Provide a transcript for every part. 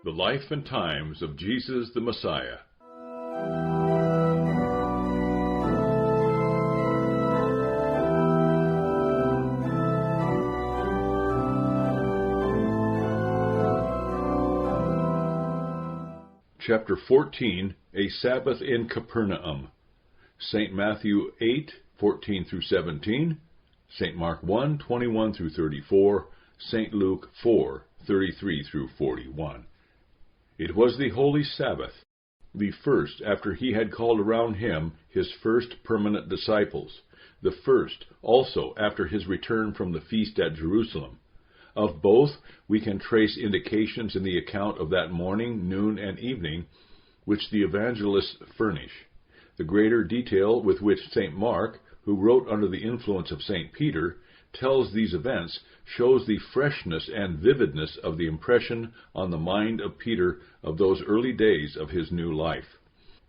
The Life and Times of Jesus the Messiah. Chapter 14, A Sabbath in Capernaum. St. Matthew 8:14 through 17, St. Mark 1:21 through 34, St. Luke 4:33 through 41. It was the Holy Sabbath, the first after he had called around him his first permanent disciples, the first also after his return from the feast at Jerusalem. Of both we can trace indications in the account of that morning, noon, and evening which the evangelists furnish. The greater detail with which St. Mark, who wrote under the influence of St. Peter, tells these events shows the freshness and vividness of the impression on the mind of Peter of those early days of his new life.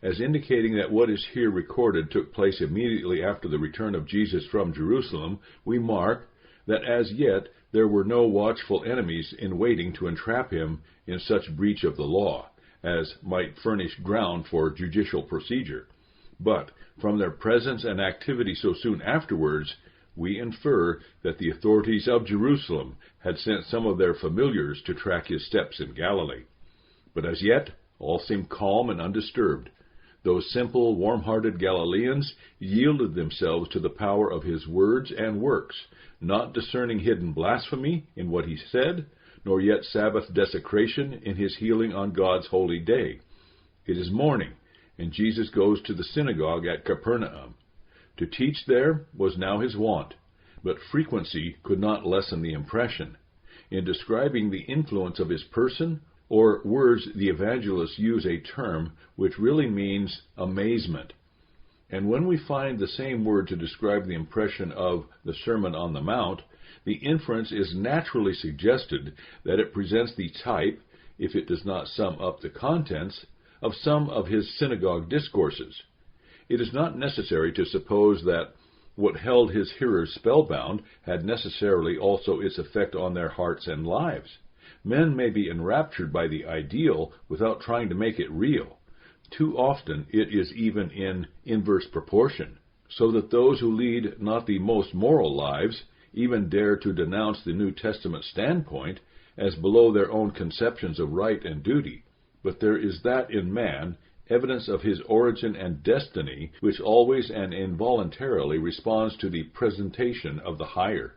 As indicating that what is here recorded took place immediately after the return of Jesus from Jerusalem, we mark that as yet there were no watchful enemies in waiting to entrap him in such breach of the law as might furnish ground for judicial procedure. But from their presence and activity so soon afterwards, we infer that the authorities of Jerusalem had sent some of their familiars to track his steps in Galilee. But as yet, all seemed calm and undisturbed. Those simple, warm-hearted Galileans yielded themselves to the power of his words and works, not discerning hidden blasphemy in what he said, nor yet Sabbath desecration in his healing on God's holy day. It is morning, and Jesus goes to the synagogue at Capernaum. To teach there was now his wont, but frequency could not lessen the impression. In describing the influence of his person, or words the evangelists use a term which really means amazement. And when we find the same word to describe the impression of the Sermon on the Mount, the inference is naturally suggested that it presents the type, if it does not sum up the contents, of some of his synagogue discourses. It is not necessary to suppose that what held his hearers spellbound had necessarily also its effect on their hearts and lives. Men may be enraptured by the ideal without trying to make it real. Too often it is even in inverse proportion, so that those who lead not the most moral lives even dare to denounce the New Testament standpoint as below their own conceptions of right and duty. But there is that in man, evidence of his origin and destiny, which always and involuntarily responds to the presentation of the higher.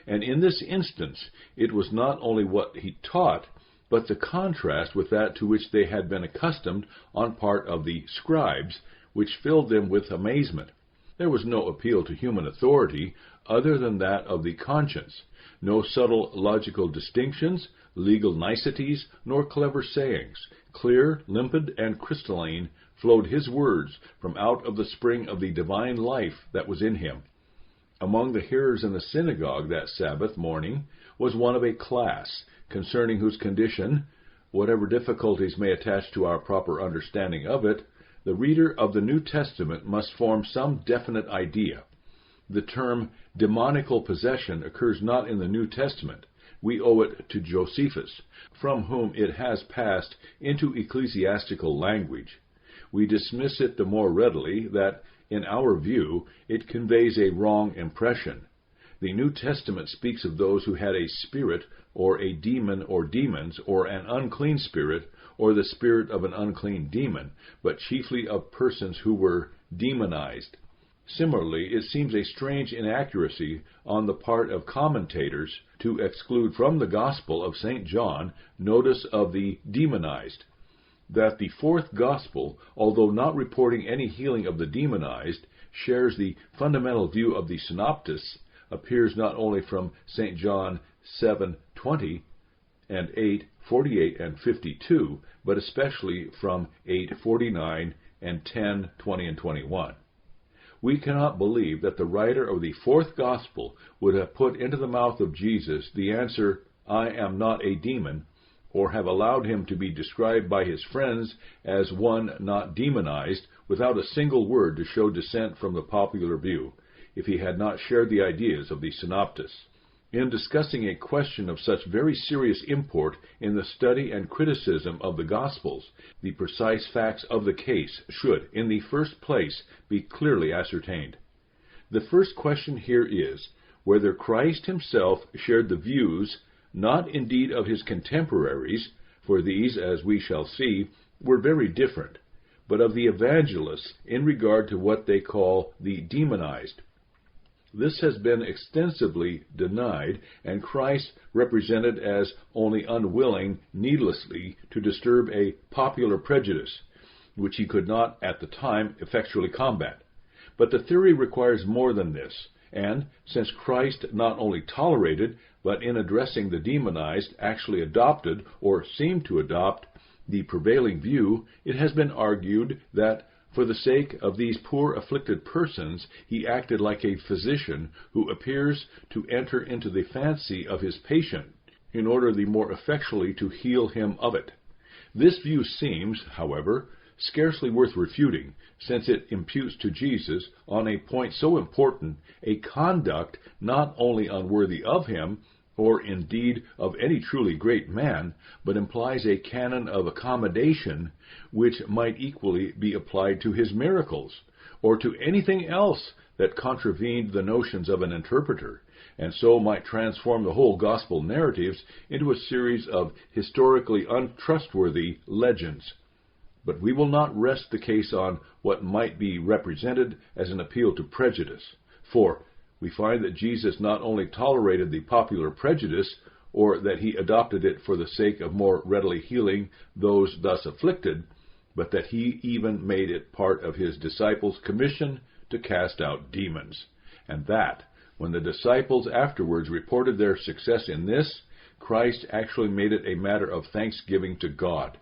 And in this instance, it was not only what he taught, but the contrast with that to which they had been accustomed on part of the scribes, which filled them with amazement. There was no appeal to human authority other than that of the conscience, no subtle logical distinctions, legal niceties, nor clever sayings. Clear, limpid, and crystalline flowed his words from out of the spring of the divine life that was in him. Among the hearers in the synagogue that Sabbath morning was one of a class, concerning whose condition, whatever difficulties may attach to our proper understanding of it, the reader of the New Testament must form some definite idea. The term demoniacal possession occurs not in the New Testament. We owe it to Josephus, from whom it has passed into ecclesiastical language. We dismiss it the more readily that, in our view, it conveys a wrong impression. The New Testament speaks of those who had a spirit, or a demon or demons, or an unclean spirit, or the spirit of an unclean demon, but chiefly of persons who were demonized. Similarly, it seems a strange inaccuracy on the part of commentators to exclude from the Gospel of St. John notice of the demonized. That the fourth Gospel, although not reporting any healing of the demonized, shares the fundamental view of the synoptists, appears not only from St. John 7:20 and 8:48 and 52, but especially from 8:49 and 10:20 and 21. We cannot believe that the writer of the fourth Gospel would have put into the mouth of Jesus the answer, "I am not a demon," or have allowed him to be described by his friends as one not demonized, without a single word to show dissent from the popular view, if he had not shared the ideas of the synoptists. In discussing a question of such very serious import in the study and criticism of the Gospels, the precise facts of the case should, in the first place, be clearly ascertained. The first question here is, whether Christ himself shared the views, not indeed of his contemporaries, for these, as we shall see, were very different, but of the evangelists in regard to what they call the demonized. This has been extensively denied, and Christ represented as only unwilling needlessly to disturb a popular prejudice, which he could not at the time effectually combat. But the theory requires more than this, and since Christ not only tolerated, but in addressing the demonized actually adopted, or seemed to adopt, the prevailing view, it has been argued that for the sake of these poor afflicted persons, he acted like a physician who appears to enter into the fancy of his patient, in order the more effectually to heal him of it. This view seems, however, scarcely worth refuting, since it imputes to Jesus, on a point so important, a conduct not only unworthy of him, or indeed of any truly great man, but implies a canon of accommodation which might equally be applied to his miracles, or to anything else that contravened the notions of an interpreter, and so might transform the whole gospel narratives into a series of historically untrustworthy legends. But we will not rest the case on what might be represented as an appeal to prejudice, for we find that Jesus not only tolerated the popular prejudice, or that he adopted it for the sake of more readily healing those thus afflicted, but that he even made it part of his disciples' commission to cast out demons, and that, when the disciples afterwards reported their success in this, Christ actually made it a matter of thanksgiving to God.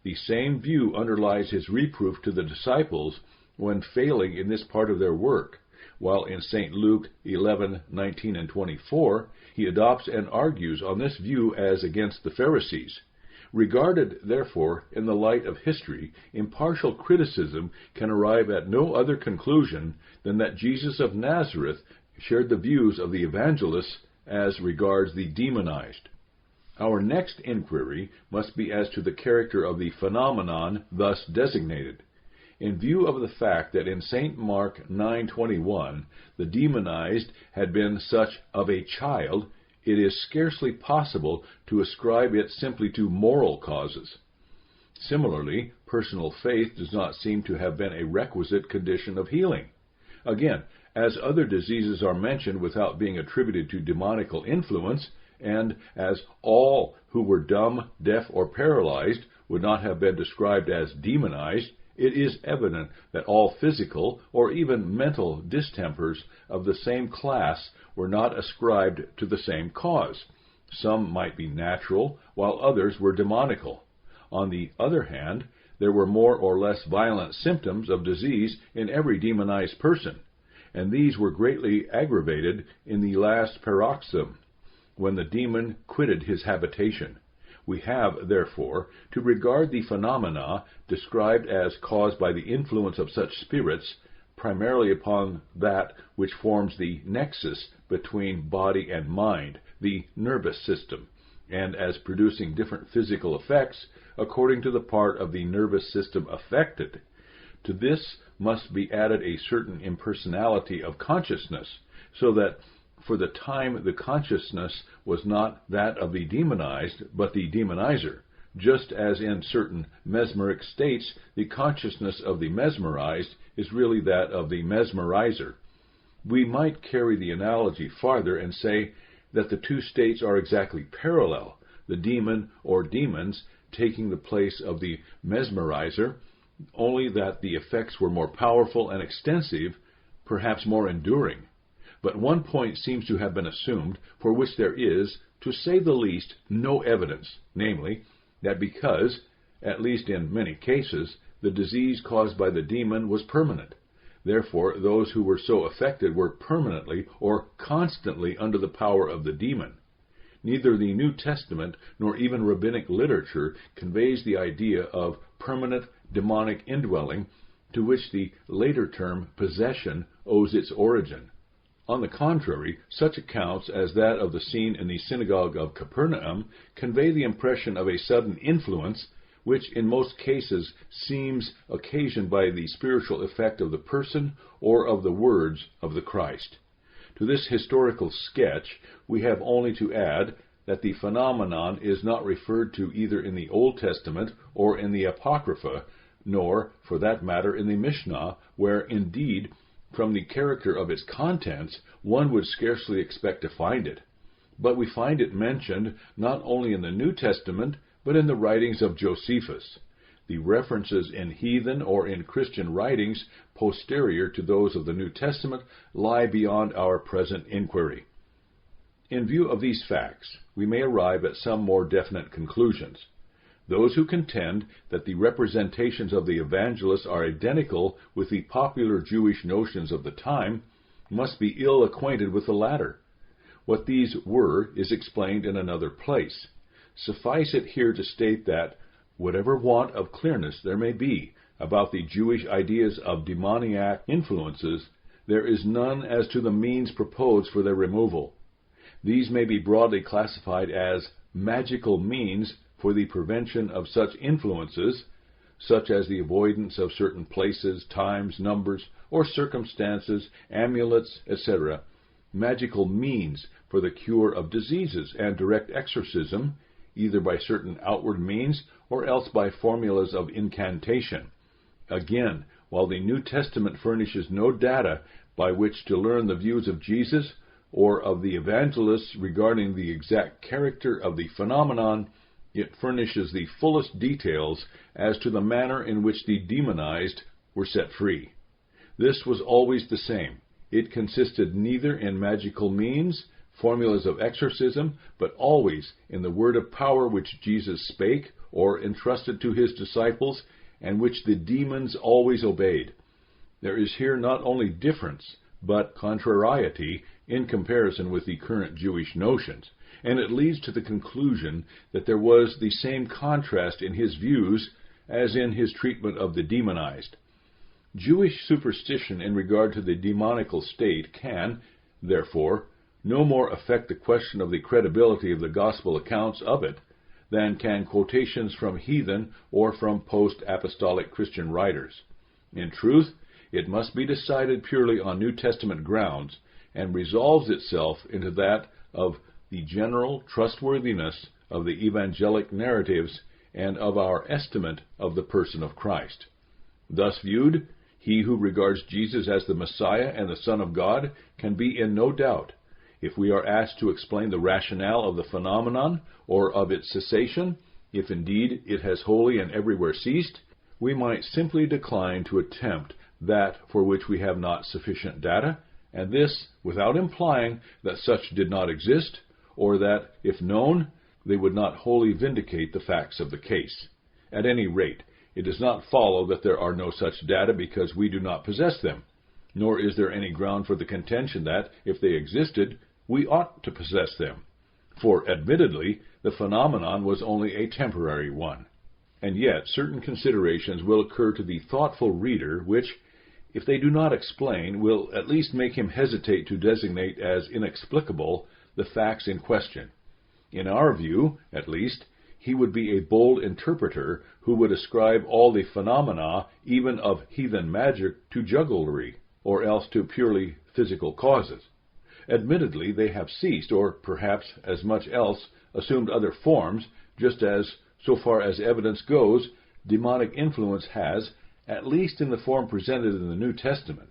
The same view underlies his reproof to the disciples when failing in this part of their work, while in St. Luke 11:19 and 24, he adopts and argues on this view as against the Pharisees. Regarded, therefore, in the light of history, impartial criticism can arrive at no other conclusion than that Jesus of Nazareth shared the views of the evangelists as regards the demonized. Our next inquiry must be as to the character of the phenomenon thus designated. In view of the fact that in St. Mark 9:21 the demonized had been such of a child, it is scarcely possible to ascribe it simply to moral causes. Similarly, personal faith does not seem to have been a requisite condition of healing. Again, as other diseases are mentioned without being attributed to demonical influence, and as all who were dumb, deaf, or paralyzed would not have been described as demonized, it is evident that all physical or even mental distempers of the same class were not ascribed to the same cause. Some might be natural, while others were demonical. On the other hand, there were more or less violent symptoms of disease in every demonized person, and these were greatly aggravated in the last paroxysm, when the demon quitted his habitation. We have, therefore, to regard the phenomena described as caused by the influence of such spirits primarily upon that which forms the nexus between body and mind, the nervous system, and as producing different physical effects according to the part of the nervous system affected. To this must be added a certain impersonality of consciousness, so that for the time the consciousness was not that of the demonized, but the demonizer, just as in certain mesmeric states the consciousness of the mesmerized is really that of the mesmerizer. We might carry the analogy farther and say that the two states are exactly parallel, the demon or demons taking the place of the mesmerizer, only that the effects were more powerful and extensive, perhaps more enduring. But one point seems to have been assumed, for which there is, to say the least, no evidence, namely, that because, at least in many cases, the disease caused by the demon was permanent. Therefore, those who were so affected were permanently or constantly under the power of the demon. Neither the New Testament nor even rabbinic literature conveys the idea of permanent demonic indwelling, to which the later term possession owes its origin. On the contrary, such accounts as that of the scene in the synagogue of Capernaum convey the impression of a sudden influence, which in most cases seems occasioned by the spiritual effect of the person or of the words of the Christ. To this historical sketch we have only to add that the phenomenon is not referred to either in the Old Testament or in the Apocrypha, nor, for that matter, in the Mishnah, where, indeed, from the character of its contents, one would scarcely expect to find it. But we find it mentioned not only in the New Testament, but in the writings of Josephus. The references in heathen or in Christian writings posterior to those of the New Testament lie beyond our present inquiry. In view of these facts, we may arrive at some more definite conclusions. Those who contend that the representations of the evangelists are identical with the popular Jewish notions of the time must be ill acquainted with the latter. What these were is explained in another place. Suffice it here to state that, whatever want of clearness there may be about the Jewish ideas of demoniac influences, there is none as to the means proposed for their removal. These may be broadly classified as magical means for the prevention of such influences, such as the avoidance of certain places, times, numbers, or circumstances, amulets, etc., magical means for the cure of diseases and direct exorcism, either by certain outward means or else by formulas of incantation. Again, while the New Testament furnishes no data by which to learn the views of Jesus or of the evangelists regarding the exact character of the phenomenon, it furnishes the fullest details as to the manner in which the demonized were set free. This was always the same. It consisted neither in magical means, formulas of exorcism, but always in the word of power which Jesus spake or entrusted to his disciples, and which the demons always obeyed. There is here not only difference, but contrariety in comparison with the current Jewish notions, and it leads to the conclusion that there was the same contrast in his views as in his treatment of the demonized. Jewish superstition in regard to the demonical state can, therefore, no more affect the question of the credibility of the gospel accounts of it than can quotations from heathen or from post-apostolic Christian writers. In truth, it must be decided purely on New Testament grounds, and resolves itself into that of the general trustworthiness of the evangelic narratives and of our estimate of the person of Christ. Thus viewed, he who regards Jesus as the Messiah and the Son of God can be in no doubt. If we are asked to explain the rationale of the phenomenon or of its cessation, if indeed it has wholly and everywhere ceased, we might simply decline to attempt that for which we have not sufficient data, and this without implying that such did not exist, or that, if known, they would not wholly vindicate the facts of the case. At any rate, it does not follow that there are no such data because we do not possess them, nor is there any ground for the contention that, if they existed, we ought to possess them. For, admittedly, the phenomenon was only a temporary one. And yet certain considerations will occur to the thoughtful reader which, if they do not explain, will at least make him hesitate to designate as inexplicable the facts in question. In our view, at least, he would be a bold interpreter who would ascribe all the phenomena, even of heathen magic, to jugglery, or else to purely physical causes. Admittedly, they have ceased, or perhaps, as much else, assumed other forms, just as, so far as evidence goes, demonic influence has, at least in the form presented in the New Testament.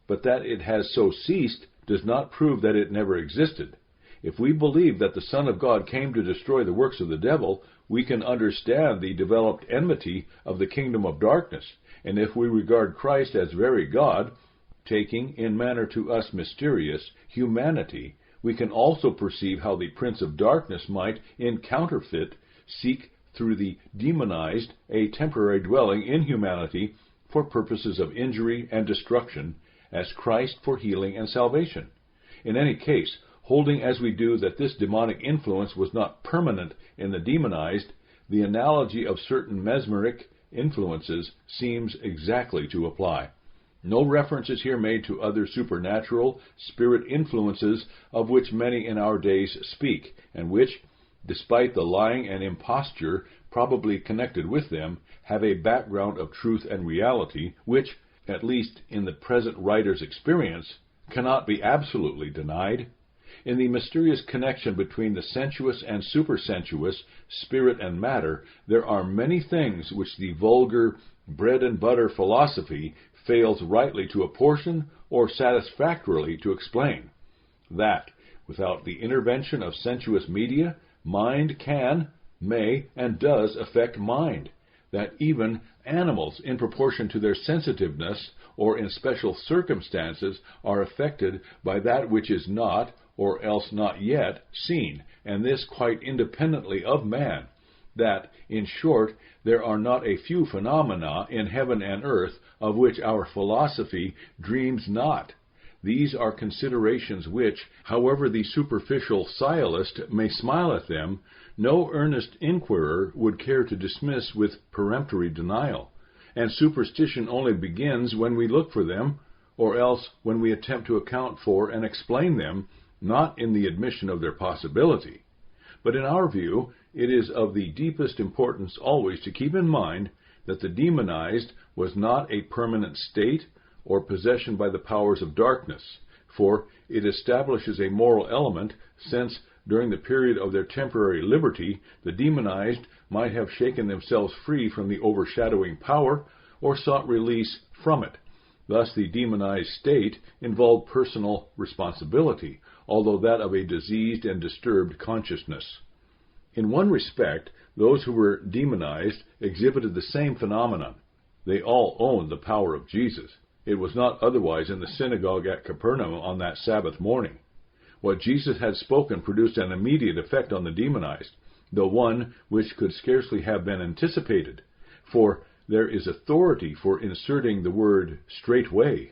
But that it has so ceased does not prove that it never existed. If we believe that the Son of God came to destroy the works of the devil, we can understand the developed enmity of the kingdom of darkness, and if we regard Christ as very God, taking, in manner to us mysterious, humanity, we can also perceive how the prince of darkness might, in counterfeit, seek through the demonized a temporary dwelling in humanity for purposes of injury and destruction, as Christ for healing and salvation. In any case, holding as we do that this demonic influence was not permanent in the demonized, the analogy of certain mesmeric influences seems exactly to apply. No reference is here made to other supernatural, spirit influences of which many in our days speak, and which, despite the lying and imposture probably connected with them, have a background of truth and reality, which, at least in the present writer's experience, cannot be absolutely denied. In the mysterious connection between the sensuous and supersensuous, spirit and matter, there are many things which the vulgar bread-and-butter philosophy fails rightly to apportion or satisfactorily to explain. That, without the intervention of sensuous media, mind can, may, and does affect mind. That even animals, in proportion to their sensitiveness, or in special circumstances, are affected by that which is not, or else not yet, seen, and this quite independently of man. That, in short, there are not a few phenomena in heaven and earth of which our philosophy dreams not. These are considerations which, however the superficial sciolist may smile at them, no earnest inquirer would care to dismiss with peremptory denial, and superstition only begins when we look for them, or else when we attempt to account for and explain them, not in the admission of their possibility. But in our view, it is of the deepest importance always to keep in mind that the demonized was not a permanent state or possession by the powers of darkness, for it establishes a moral element, since during the period of their temporary liberty, the demonized might have shaken themselves free from the overshadowing power or sought release from it. Thus the demonized state involved personal responsibility, although that of a diseased and disturbed consciousness. In one respect, those who were demonized exhibited the same phenomenon. They all owned the power of Jesus. It was not otherwise in the synagogue at Capernaum on that Sabbath morning. What Jesus had spoken produced an immediate effect on the demonized, though one which could scarcely have been anticipated, for there is authority for inserting the word straightway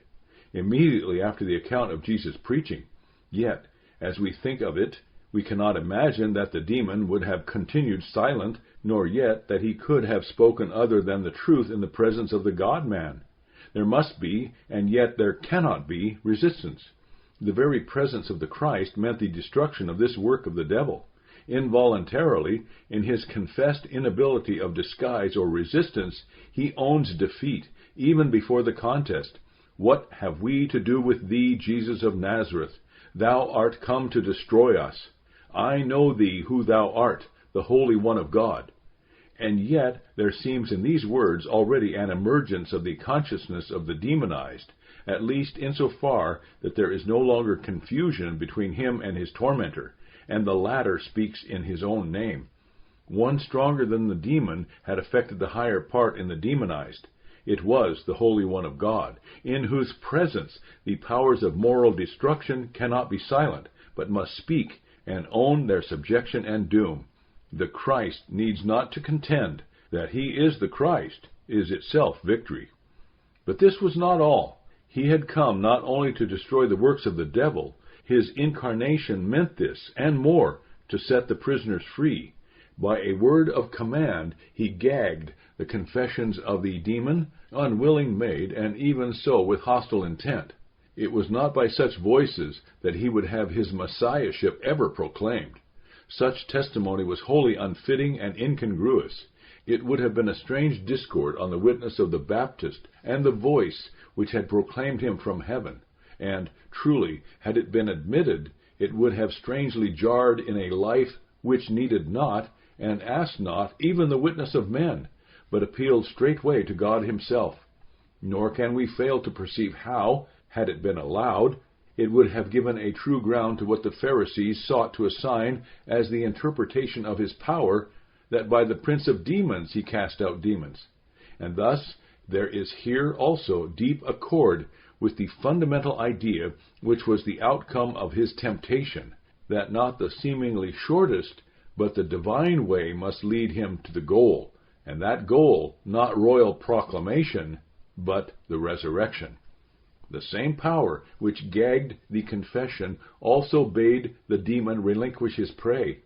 immediately after the account of Jesus' preaching. Yet, as we think of it, we cannot imagine that the demon would have continued silent, nor yet that he could have spoken other than the truth in the presence of the God-man. There must be, and yet there cannot be, resistance. The very presence of the Christ meant the destruction of this work of the devil. Involuntarily, in his confessed inability of disguise or resistance, he owns defeat, even before the contest. "What have we to do with thee, Jesus of Nazareth? Thou art come to destroy us. I know thee who thou art, the Holy One of God." And yet there seems in these words already an emergence of the consciousness of the demonized, at least insofar that there is no longer confusion between him and his tormentor, and the latter speaks in his own name. One stronger than the demon had affected the higher part in the demonized. It was the Holy One of God, in whose presence the powers of moral destruction cannot be silent, but must speak and own their subjection and doom. The Christ needs not to contend. That he is the Christ is itself victory. But this was not all. He had come not only to destroy the works of the devil. His incarnation meant this, and more, to set the prisoners free. By a word of command, he gagged the confessions of the demon, unwilling made, and even so with hostile intent. It was not by such voices that he would have his messiahship ever proclaimed. Such testimony was wholly unfitting and incongruous. It would have been a strange discord on the witness of the Baptist and the voice which had proclaimed him from heaven. And, truly, had it been admitted, it would have strangely jarred in a life which needed not, and asked not, even the witness of men, but appealed straightway to God himself. Nor can we fail to perceive how, had it been allowed, it would have given a true ground to what the Pharisees sought to assign as the interpretation of his power, that by the prince of demons he cast out demons. And thus there is here also deep accord with the fundamental idea which was the outcome of his temptation, that not the seemingly shortest, but the divine way must lead him to the goal, and that goal not royal proclamation, but the resurrection. The same power which gagged the confession also bade the demon relinquish his prey.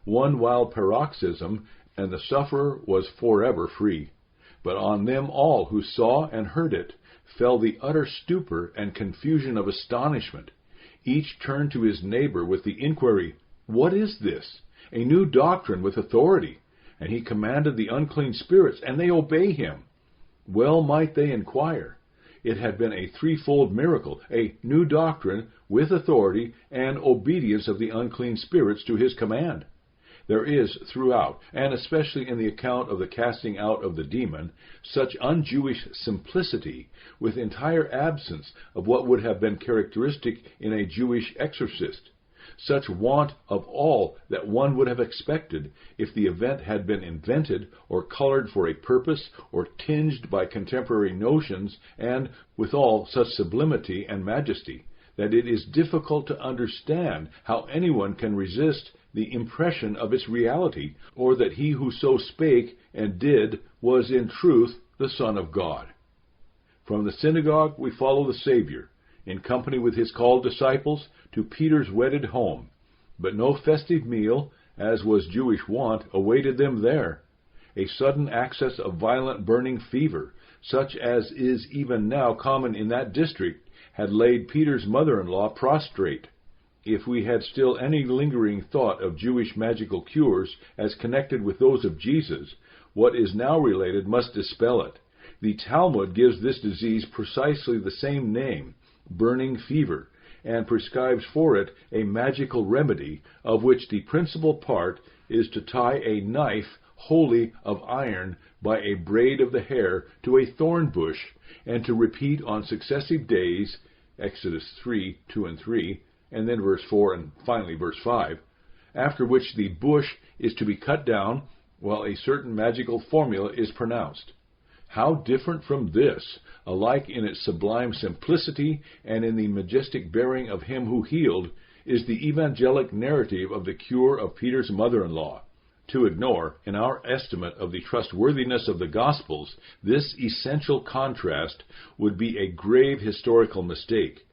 One wild paroxysm, and the sufferer was forever free. But on them all who saw and heard it fell the utter stupor and confusion of astonishment. Each turned to his neighbor with the inquiry, "What is this? A new doctrine with authority." And he commanded the unclean spirits, and they obey him. Well might they inquire. It had been a threefold miracle, a new doctrine with authority, and obedience of the unclean spirits to his command. There is throughout, and especially in the account of the casting out of the demon, such un-Jewish simplicity, with entire absence of what would have been characteristic in a Jewish exorcist, such want of all that one would have expected if the event had been invented or colored for a purpose or tinged by contemporary notions, and withal such sublimity and majesty, that it is difficult to understand how anyone can resist the impression of its reality, or that he who so spake and did was in truth the Son of God. From the synagogue we follow the Savior, in company with his called disciples, to Peter's wedded home. But no festive meal, as was Jewish wont, awaited them there. A sudden access of violent burning fever, such as is even now common in that district, had laid Peter's mother-in-law prostrate. If we had still any lingering thought of Jewish magical cures as connected with those of Jesus, what is now related must dispel it. The Talmud gives this disease precisely the same name, burning fever, and prescribes for it a magical remedy, of which the principal part is to tie a knife wholly of iron by a braid of the hair to a thorn bush, and to repeat on successive days, Exodus 3, 2 and 3, and then verse 4 and finally verse 5, after which the bush is to be cut down while a certain magical formula is pronounced. How different from this, alike in its sublime simplicity and in the majestic bearing of him who healed, is the evangelic narrative of the cure of Peter's mother-in-law. To ignore, in our estimate of the trustworthiness of the Gospels, this essential contrast would be a grave historical mistake.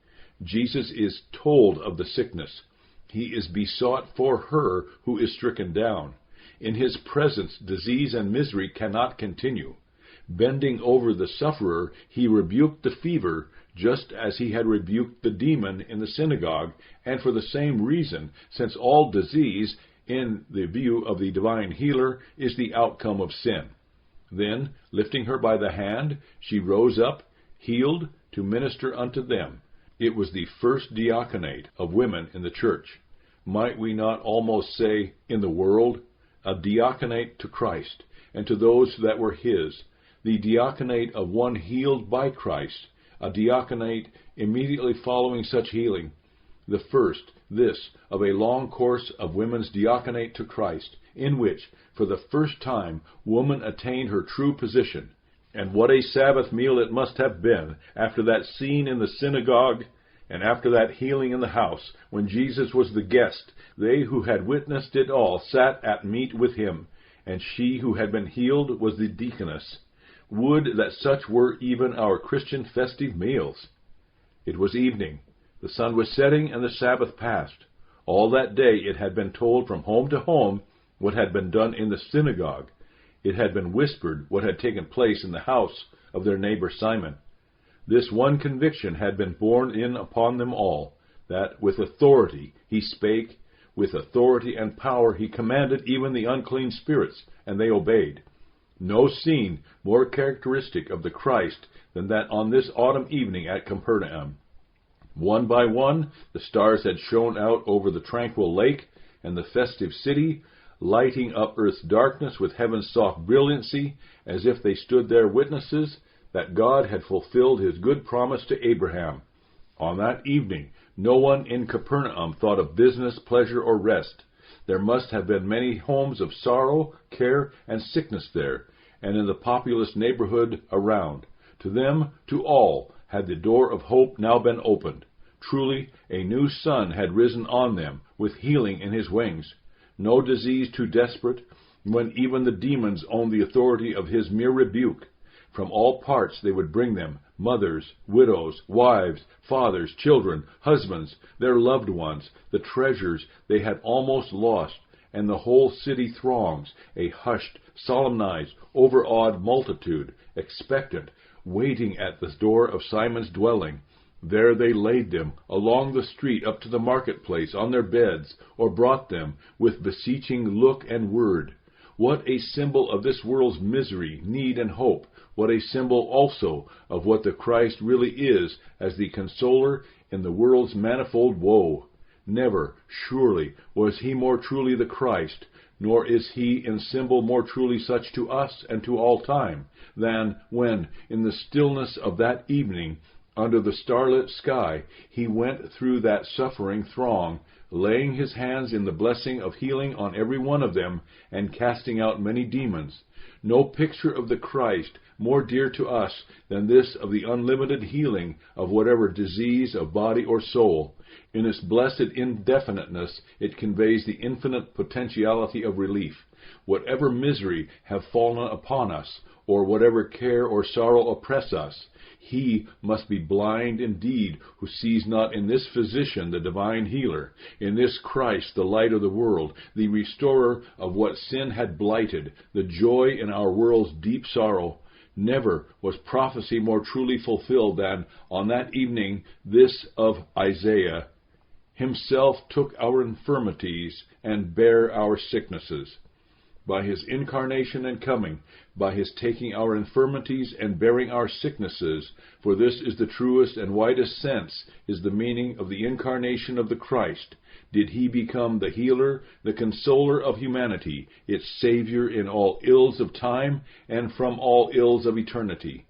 Jesus is told of the sickness. He is besought for her who is stricken down. In his presence, disease and misery cannot continue. Bending over the sufferer, he rebuked the fever, just as he had rebuked the demon in the synagogue, and for the same reason, since all disease, in the view of the divine healer, is the outcome of sin. Then, lifting her by the hand, she rose up, healed, to minister unto them. It was the first diaconate of women in the church. Might we not almost say, in the world? A diaconate to Christ, and to those that were his. The diaconate of one healed by Christ. A diaconate immediately following such healing. The first, this, of a long course of women's diaconate to Christ, in which, for the first time, woman attained her true position. And what a Sabbath meal it must have been, after that scene in the synagogue, and after that healing in the house, when Jesus was the guest. They who had witnessed it all sat at meat with him, and she who had been healed was the deaconess. Would that such were even our Christian festive meals! It was evening. The sun was setting, and the Sabbath passed. All that day it had been told from home to home what had been done in the synagogue. It had been whispered what had taken place in the house of their neighbor Simon. This one conviction had been borne in upon them all, that with authority he spake, with authority and power he commanded even the unclean spirits, and they obeyed. No scene more characteristic of the Christ than that on this autumn evening at Capernaum. One by one the stars had shone out over the tranquil lake and the festive city, lighting up earth's darkness with heaven's soft brilliancy, as if they stood there witnesses that God had fulfilled his good promise to Abraham. On that evening, no one in Capernaum thought of business, pleasure, or rest. There must have been many homes of sorrow, care, and sickness there, and in the populous neighborhood around. To them, to all, had the door of hope now been opened. Truly, a new sun had risen on them, with healing in his wings. No disease too desperate, when even the demons owned the authority of his mere rebuke. From all parts they would bring them, mothers, widows, wives, fathers, children, husbands, their loved ones, the treasures they had almost lost, and the whole city throngs, a hushed, solemnized, overawed multitude, expectant, waiting at the door of Simon's dwelling. There they laid them along the street up to the marketplace on their beds, or brought them with beseeching look and word. What a symbol of this world's misery, need, and hope! What a symbol also of what the Christ really is as the consoler in the world's manifold woe. Never, surely, was he more truly the Christ, nor is he in symbol more truly such to us and to all time, than when, in the stillness of that evening, under the starlit sky, he went through that suffering throng, laying his hands in the blessing of healing on every one of them, and casting out many demons. No picture of the Christ more dear to us than this of the unlimited healing of whatever disease of body or soul. In its blessed indefiniteness, it conveys the infinite potentiality of relief. Whatever misery have fallen upon us, or whatever care or sorrow oppress us, he must be blind indeed who sees not in this physician the divine healer, in this Christ the light of the world, the restorer of what sin had blighted, the joy in our world's deep sorrow. Never was prophecy more truly fulfilled than on that evening this of Isaiah. Himself took our infirmities and bare our sicknesses. By his incarnation and coming, by his taking our infirmities and bearing our sicknesses, for this is the truest and widest sense, is the meaning of the incarnation of the Christ, did he become the healer, the consoler of humanity, its Savior in all ills of time and from all ills of eternity.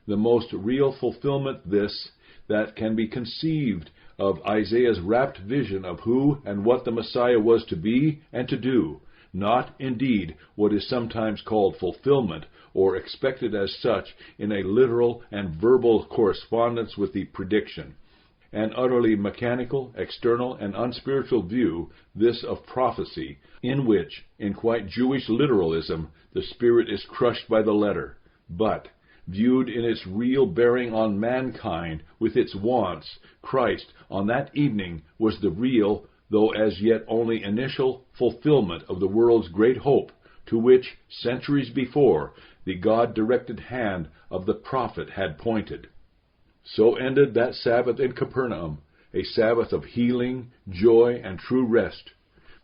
The most real fulfillment this, that can be conceived of Isaiah's rapt vision of who and what the Messiah was to be and to do, not, indeed, what is sometimes called fulfillment, or expected as such in a literal and verbal correspondence with the prediction. An utterly mechanical, external, and unspiritual view, this of prophecy, in which, in quite Jewish literalism, the spirit is crushed by the letter. But, viewed in its real bearing on mankind, with its wants, Christ, on that evening, was the real, though as yet only initial, fulfillment of the world's great hope, to which, centuries before, the God-directed hand of the prophet had pointed. So ended that Sabbath in Capernaum, a Sabbath of healing, joy, and true rest.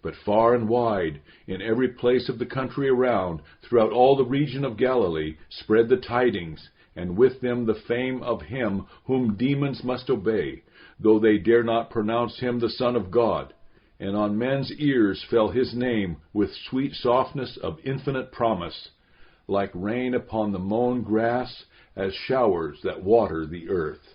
But far and wide, in every place of the country around, throughout all the region of Galilee, spread the tidings, and with them the fame of him whom demons must obey, though they dare not pronounce him the Son of God. And on men's ears fell his name with sweet softness of infinite promise, like rain upon the mown grass, as showers that water the earth.